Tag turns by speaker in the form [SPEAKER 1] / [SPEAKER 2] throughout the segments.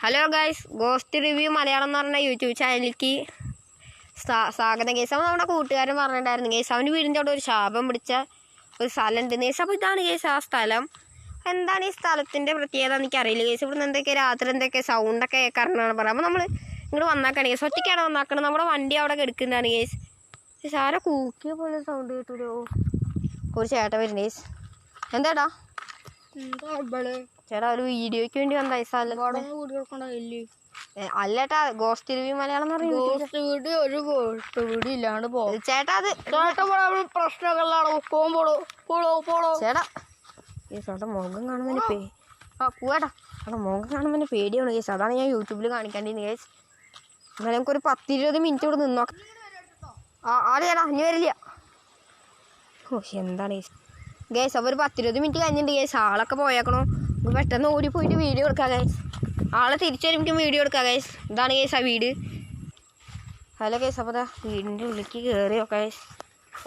[SPEAKER 1] Hello guys, ghost review Malayalam എന്ന് പറഞ്ഞ YouTube ചാനലിലേക്ക് സ്വാഗതം. ഗൈസ്, അവൻ നമ്മുടെ കൂട്ടുകാരൻ പറഞ്ഞിട്ടുണ്ടായിരുന്നു ഗൈസ് അവൻ്റെ വീടിൻ്റെ അവിടെ ഒരു ശാപം പിടിച്ച ഒരു സ്ഥലം ഉണ്ട് ഗൈസ്. അപ്പോൾ ഇതാണ് ഗൈസ് ആ സ്ഥലം. എന്താണ് ഈ സ്ഥലത്തിൻ്റെ പ്രത്യേകത എനിക്കറിയില്ല ഗൈസ്. ഇവിടുന്ന് എന്തൊക്കെ രാത്രി എന്തൊക്കെ സൗണ്ടൊക്കെ കേൾക്കാറുണ്ടെന്നാണ് പറയുക. അപ്പോൾ നമ്മൾ ഇങ്ങോട്ട് വന്നാക്കാണ് ഗൈസ്. ഒറ്റയ്ക്കാണ് വന്നാക്കണം. നമ്മുടെ വണ്ടി അവിടെ കിടക്കുന്നതാണ് ഗൈസ്. ഗൈസ് ആരെ കൂക്കിയ പോലെ സൗണ്ട് കേട്ടൂലോ. ഒരു ചേട്ടൻ വരുന്നു ഗൈസ്. എന്താടാ ചേട്ടാ, ഒരു വീഡിയോയ്ക്ക് വേണ്ടി വന്ന പൈസ അല്ലേട്ടാ. ഗോസ്റ്റ് റിവ്യൂ മലയാളം എന്ന് പറയുന്നത് ചേട്ടാ. അത് ചേട്ടാ ഈ ചേട്ടാ മുഖം കാണുന്നതിന് പോവാട്ടാ. അവിടെ മുഖം കാണുന്നതിന് പേടിയാണ് കേസ്. അതാണ് ഞാൻ യൂട്യൂബിൽ കാണിക്കാണ്ടിരുന്നത് കേസ്. എന്നാലും നമുക്കൊരു 10-20 മിനിറ്റ് ഇവിടെ നിന്നോ. ആടെ ചേട്ടാ ഇനി വരില്ല. ഓ എന്താണ് കേസ്. ഗേസ് അപ്പോൾ ഒരു 10-20 മിനിറ്റ് കഴിഞ്ഞിട്ടുണ്ട് ഗേസ്. ആളൊക്കെ പോയേക്കണോ. നമുക്ക് പെട്ടെന്ന് ഓടിപ്പോയിട്ട് വീഡിയോ എടുക്കാം ഗേസ്. ആളെ തിരിച്ചു വരുമ്പോൾ വീഡിയോ എടുക്കാം ഗേസ്. ഇതാണ് ഗേസ് ആ വീട്. Hello guys. അപ്പോൾ അതാ വീടിൻ്റെ ഉള്ളിലേക്ക് കയറി നോക്കാം ഗേസ്.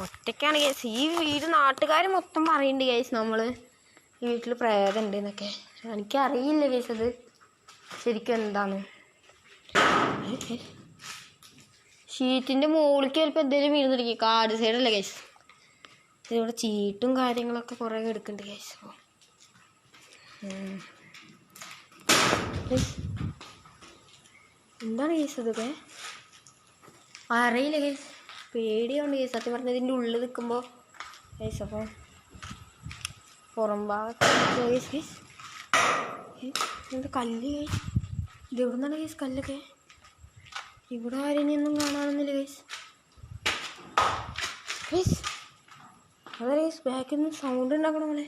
[SPEAKER 1] ഒറ്റയ്ക്കാണ് ഗേസ്. ഈ വീട് നാട്ടുകാർ മൊത്തം പറയുന്നുണ്ട് ഗേസ് നമ്മൾ ഈ വീട്ടിൽ പ്രേതമുണ്ട് എന്നൊക്കെ. എനിക്കറിയില്ല ഗേസ് അത് ശരിക്കും എന്താണ്. ഷീറ്റിൻ്റെ മുകളിലേക്ക് ചിലപ്പോൾ എന്തെങ്കിലും വീഴുന്നിരിക്കും. കാട് സൈഡല്ലേ ഗേസ്. ഇവിടെ ചീട്ടും കാര്യങ്ങളൊക്കെ കുറേ എടുക്കുന്നുണ്ട് ഗൈസ്. എന്താണ് ഗൈസ് ഇതൊക്കെ അറിയില്ല ഗൈസ്. പേടിയുണ്ട് ഗൈസ് സത്യം പറഞ്ഞാൽ ഇതിൻ്റെ ഉള്ളിൽ നിൽക്കുമ്പോൾ ഗൈസ്. അപ്പോൾ പുറം ഭാഗത്ത് ഗൈസ് ഗൈസ് എന്താ കല്ല് ഗൈസ്. ഇത് എവിടെ നിന്നാണ് ഗൈസ് കല്ലൊക്കെ. ഇവിടെ ആരെയൊന്നും കാണാനൊന്നുമില്ല ഗൈസ്. ഗൈസ് അതെ ഗൈസ് ബാക്കിൽ നിന്ന് സൗണ്ട് ഉണ്ടാക്കണം പോലെ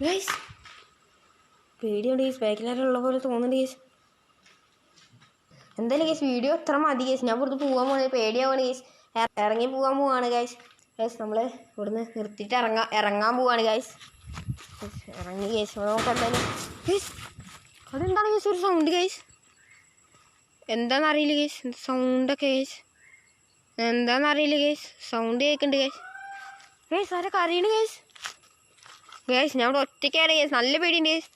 [SPEAKER 1] ഗൈസ്. പേടിയുണ്ട് ഗൈസ്. ബാക്കിലാരുള്ള പോലെ തോന്നുന്നുണ്ട് ഗൈസ്. എന്തായാലും ഗൈസ് വീഡിയോ എത്ര മതി ഗൈസ്. ഞാൻ ഇവിടുന്ന് പോകാൻ പോകുന്നത് പേടിയാവാണ് ഗൈസ്. ഇറങ്ങി പോകാൻ പോവാണ് ഗൈസ്. ഗൈസ് നമ്മൾ ഇവിടുന്ന് നിർത്തിയിട്ട് ഇറങ്ങാൻ പോവാണ് ഗൈസ്. ഇറങ്ങി ഗൈസ് നോക്കാം എന്തായാലും ഗൈസ്. അതെന്താണ് ഗൈസ് ഒരു സൗണ്ട് ഗൈസ്. എന്താണെന്നറിയില്ല ഗൈസ്. സൗണ്ടൊക്കെ ഗൈസ് എന്താണെന്നറിയില്ല ഗൈസ്. സൗണ്ട് കേൾക്കുന്നുണ്ട് ഗൈസ്. ഗൈസ് ആരെ കരയണ് ഗൈസ്. ഗൈസ് ഞാൻ ഇവിടെ ഒറ്റയ്ക്കാണ് ഗൈസ്. നല്ല പേടിയുണ്ട് ഗൈസ്.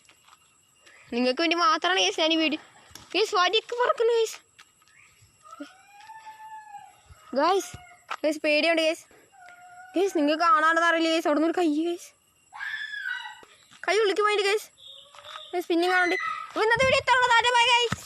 [SPEAKER 1] നിങ്ങൾക്ക് വേണ്ടി മാത്രമാണ് ഗൈസ് ഞാൻ ഈ വീഡിയോ ഗൈസ്. വടിയൊക്കെ പറക്കുന്നു ഗൈസ്. ഗൈസ് ഗൈസ് പേടിയുണ്ട് ഗൈസ്. ഗൈസ് നിങ്ങൾക്ക് കാണാണെന്ന് അറിയില്ല ഗൈസ്. അവിടെ നിന്ന് ഒരു കൈ ഗൈസ്. കൈ ഉള്ളിക്ക് പോയിട്ട് ഗൈസ്. ഗൈസ് പിന്നെയും കാണണ്ട്. അപ്പോൾ ഇന്നത്തെ വീഡിയോ എത്ര ഗൈസ്.